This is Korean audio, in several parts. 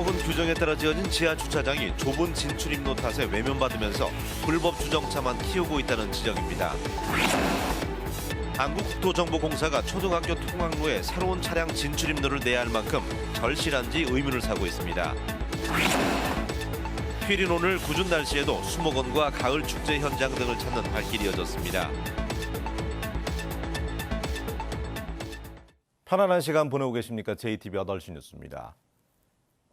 수목원 규정에 따라 지어진 지하 주차장이 좁은 진출입로 탓에 외면받으면서 불법 주정차만 키우고 있다는 지적입니다. 한국국토정보공사가 초등학교 통학로에 새로운 차량 진출입로를 내야 할 만큼 절실한지 의문을 사고 있습니다. 휴일인 오늘 궂은 날씨에도 수목원과 가을 축제 현장 등을 찾는 발길이 이어졌습니다. 편안한 시간 보내고 계십니까? JTBC 8시 뉴스입니다.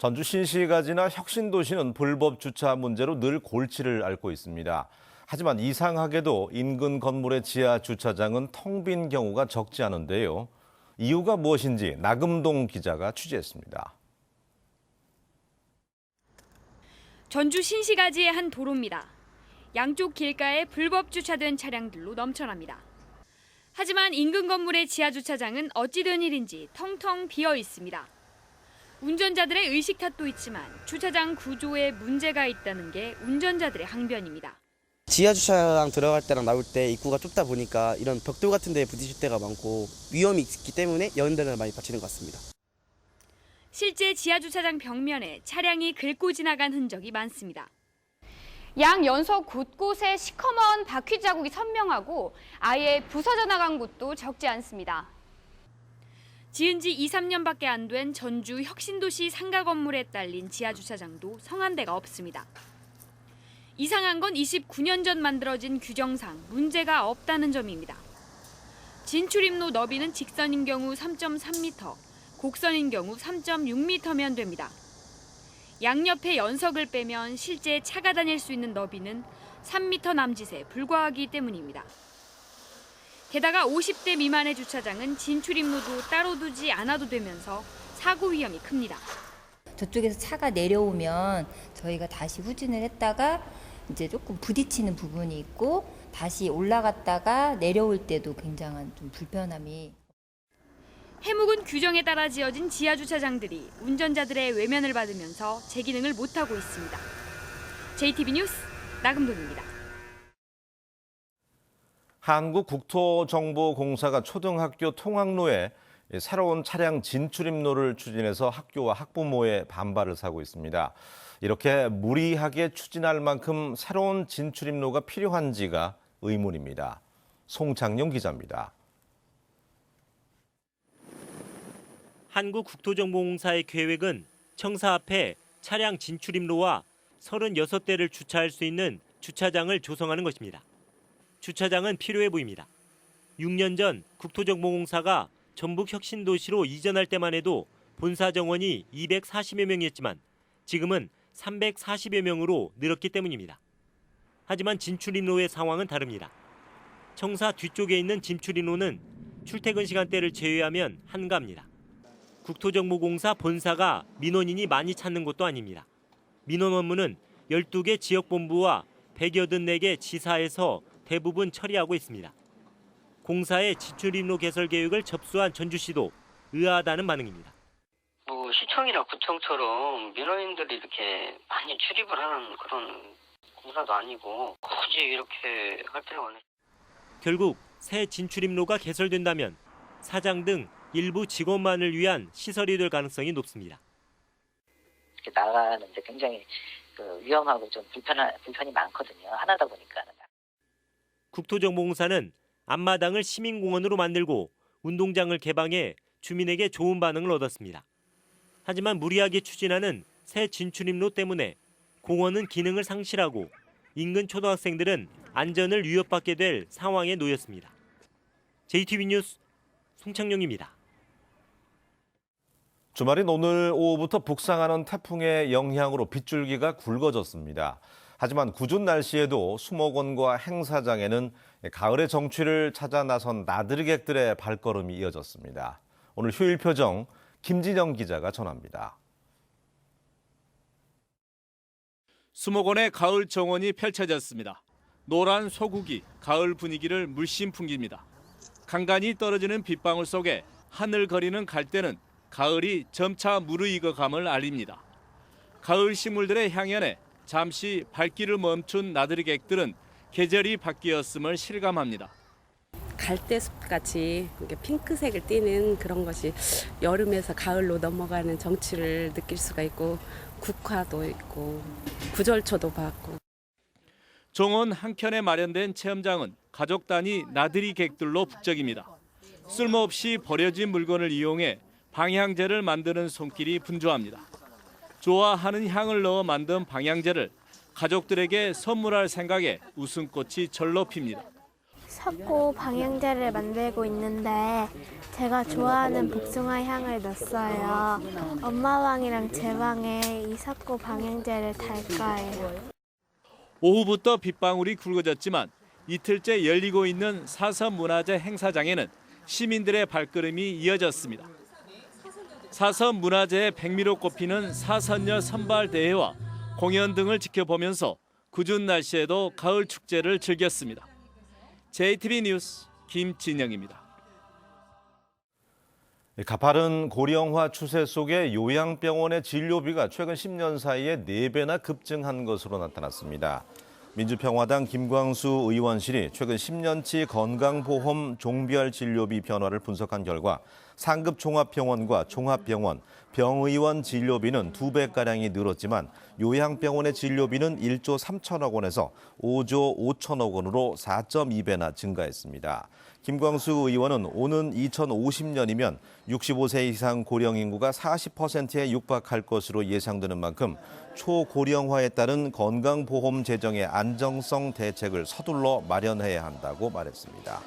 전주 신시가 지나 혁신도시는 불법 주차 문제로 늘 골치를 앓고 있습니다. 하지만 이상하게도 인근 건물의 지하 주차장은 텅 빈 경우가 적지 않은데요. 이유가 무엇인지 나금동 기자가 취재했습니다. 전주 신시가지의 한 도로입니다. 양쪽 길가에 불법 주차된 차량들로 넘쳐납니다. 하지만 인근 건물의 지하 주차장은 어찌된 일인지 텅텅 비어 있습니다. 운전자들의 의식 탓도 있지만 주차장 구조에 문제가 있다는 게 운전자들의 항변입니다. 지하 주차장 들어갈 때랑 나올 때 입구가 좁다 보니까 이런 벽돌 같은 데에 부딪힐 때가 많고 위험이 있기 때문에 연대를 많이 바치는 것 같습니다. 실제 지하 주차장 벽면에 차량이 긁고 지나간 흔적이 많습니다. 양 연석 곳곳에 시커먼 바퀴 자국이 선명하고 아예 부서져 나간 곳도 적지 않습니다. 지은 지 2, 3년밖에 안 된 전주 혁신도시 상가 건물에 딸린 지하 주차장도 성한 데가 없습니다. 이상한 건 29년 전 만들어진 규정상 문제가 없다는 점입니다. 진출입로 너비는 직선인 경우 3.3m, 곡선인 경우 3.6m면 됩니다. 양옆에 연석을 빼면 실제 차가 다닐 수 있는 너비는 3m 남짓에 불과하기 때문입니다. 게다가 50대 미만의 주차장은 진출입로도 따로 두지 않아도 되면서 사고 위험이 큽니다. 저쪽에서 차가 내려오면 저희가 다시 후진을 했다가 이제 조금 부딪히는 부분이 있고 다시 올라갔다가 내려올 때도 굉장한 좀 불편함이. 해묵은 규정에 따라 지어진 지하 주차장들이 운전자들의 외면을 받으면서 제 기능을 못하고 있습니다. JTBC 뉴스 나금동입니다. 한국국토정보공사가 초등학교 통학로에 새로운 차량 진출입로를 추진해서 학교와 학부모의 반발을 사고 있습니다. 이렇게 무리하게 추진할 만큼 새로운 진출입로가 필요한지가 의문입니다. 송창용 기자입니다. 한국국토정보공사의 계획은 청사 앞에 차량 진출입로와 36대를 주차할 수 있는 주차장을 조성하는 것입니다. 주차장은 필요해 보입니다. 6년 전 국토정보공사가 전북 혁신도시로 이전할 때만 해도 본사 정원이 240여 명이었지만 지금은 340여 명으로 늘었기 때문입니다. 하지만 진출입로의 상황은 다릅니다. 청사 뒤쪽에 있는 진출입로는 출퇴근 시간대를 제외하면 한가합니다. 국토정보공사 본사가 민원인이 많이 찾는 곳도 아닙니다. 민원 업무는 12개 지역본부와 184개 지사에서 대부분 처리하고 있습니다. 공사의 진출입로 개설 계획을 접수한 전주시도 의아하다는 반응입니다. 시청이나 구청처럼 민원인들이 이렇게 많이 출입을 하는 그런 공사도 아니고 굳이 이렇게 할 필요가 없네. 결국 새 진출입로가 개설된다면 사장 등 일부 직원만을 위한 시설이 될 가능성이 높습니다. 이렇게 나가는데 굉장히 위험하고 좀 불편이 많거든요. 하나다 보니까. 국토정보공사는 앞마당을 시민공원으로 만들고 운동장을 개방해 주민에게 좋은 반응을 얻었습니다. 하지만 무리하게 추진하는 새 진출입로 때문에 공원은 기능을 상실하고 인근 초등학생들은 안전을 위협받게 될 상황에 놓였습니다. JTBC 뉴스 송창용입니다. 주말인 오늘 오후부터 북상하는 태풍의 영향으로 빗줄기가 굵어졌습니다. 하지만 궂은 날씨에도 수목원과 행사장에는 가을의 정취를 찾아 나선 나들이객들의 발걸음이 이어졌습니다. 오늘 휴일 표정 김진영 기자가 전합니다. 수목원의 가을 정원이 펼쳐졌습니다. 노란 소국이 가을 분위기를 물씬 풍깁니다. 간간히 떨어지는 빗방울 속에 하늘거리는 갈대는 가을이 점차 무르익어감을 알립니다. 가을 식물들의 향연에 잠시 발길을 멈춘 나들이객들은 계절이 바뀌었음을 실감합니다. 갈대숲같이 이렇게 핑크색을 띠는 그런 것이 여름에서 가을로 넘어가는 정취를 느낄 수가 있고 국화도 있고 구절초도 봤고. 정원 한켠에 마련된 체험장은 가족 단위 나들이 객들로 북적입니다. 쓸모없이 버려진 물건을 이용해 방향제를 만드는 손길이 분주합니다. 좋아하는 향을 넣어 만든 방향제를 가족들에게 선물할 생각에 웃음꽃이 절로 핍니다. 섞고 방향제를 만들고 있는데 제가 좋아하는 복숭아 향을 넣었어요. 엄마 방이랑 제 방에 이 섞고 방향제를 달 거예요. 오후부터 빗방울이 굵어졌지만 이틀째 열리고 있는 사선 문화재 행사장에는 시민들의 발걸음이 이어졌습니다. 사선 문화재의 백미로 꼽히는 사선녀 선발 대회와 공연 등을 지켜보면서 궂은 날씨에도 가을 축제를 즐겼습니다. JTB 뉴스 김진영입니다. 가파른 고령화 추세 속에 요양병원의 진료비가 최근 10년 사이에 4배나 급증한 것으로 나타났습니다. 민주평화당 김광수 의원실이 최근 10년치 건강보험 종별 진료비 변화를 분석한 결과 상급 종합병원과 종합병원, 병의원 진료비는 2배가량이 늘었지만 요양병원의 진료비는 1조 3천억 원에서 5조 5천억 원으로 4.2배나 증가했습니다. 김광수 의원은 오는 2050년이면 65세 이상 고령 인구가 40%에 육박할 것으로 예상되는 만큼 초고령화에 따른 건강보험 재정의 안정성 대책을 서둘러 마련해야 한다고 말했습니다.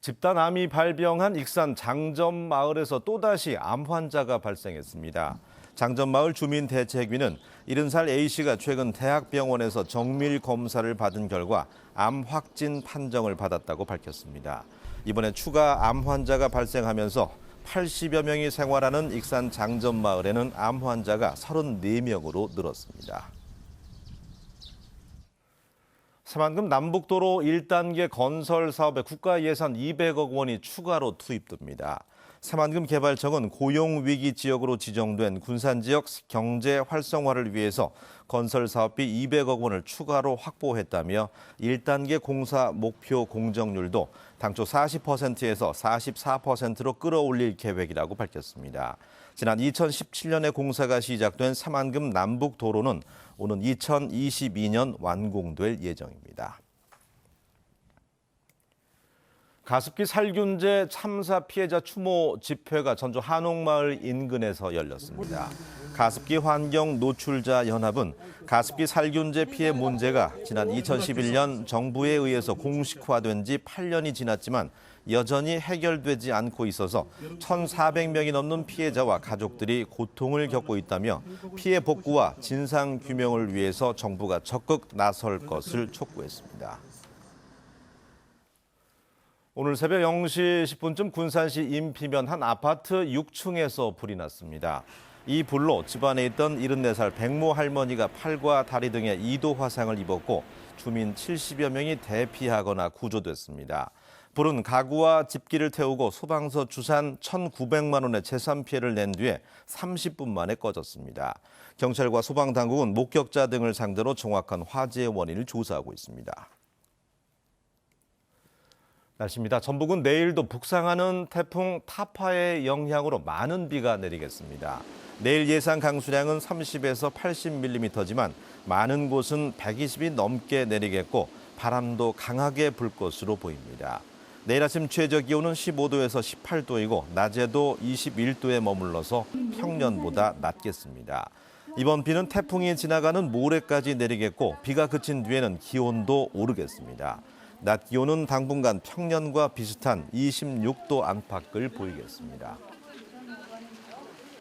집단암이 발병한 익산 장점마을에서 또다시 암 환자가 발생했습니다. 장점마을 주민대책위는 70살 A씨가 최근 대학병원에서 정밀 검사를 받은 결과 암 확진 판정을 받았다고 밝혔습니다. 이번에 추가 암 환자가 발생하면서 80여 명이 생활하는 익산 장점마을에는 암 환자가 34명으로 늘었습니다. 새만금 남북도로 1단계 건설 사업에 국가 예산 200억 원이 추가로 투입됩니다. 새만금 개발청은 고용위기 지역으로 지정된 군산지역 경제 활성화를 위해서 건설 사업비 200억 원을 추가로 확보했다며 1단계 공사 목표 공정률도 당초 40%에서 44%로 끌어올릴 계획이라고 밝혔습니다. 지난 2017년에 공사가 시작된 새만금 남북도로는 오는 2022년 완공될 예정입니다. 가습기 살균제 참사 피해자 추모 집회가 전주 한옥마을 인근에서 열렸습니다. 가습기 환경 노출자 연합은 가습기 살균제 피해 문제가 지난 2011년 정부에 의해서 공식화된 지 8년이 지났지만 여전히 해결되지 않고 있어서 1,400명이 넘는 피해자와 가족들이 고통을 겪고 있다며 피해 복구와 진상 규명을 위해서 정부가 적극 나설 것을 촉구했습니다. 오늘 새벽 0시 10분쯤 군산시 인피면 한 아파트 6층에서 불이 났습니다. 이 불로 집안에 있던 74살 백모 할머니가 팔과 다리 등에 2도 화상을 입었고 주민 70여 명이 대피하거나 구조됐습니다. 불은 가구와 집기를 태우고 소방서 추산 1,900만 원의 재산 피해를 낸 뒤에 30분 만에 꺼졌습니다. 경찰과 소방당국은 목격자 등을 상대로 정확한 화재의 원인을 조사하고 있습니다. 날씨입니다. 전북은 내일도 북상하는 태풍 타파의 영향으로 많은 비가 내리겠습니다. 내일 예상 강수량은 30에서 80mm지만 많은 곳은 120이 넘게 내리겠고 바람도 강하게 불 것으로 보입니다. 내일 아침 최저 기온은 15도에서 18도이고 낮에도 21도에 머물러서 평년보다 낮겠습니다. 이번 비는 태풍이 지나가는 모레까지 내리겠고 비가 그친 뒤에는 기온도 오르겠습니다. 낮 기온은 당분간 평년과 비슷한 26도 안팎을 보이겠습니다.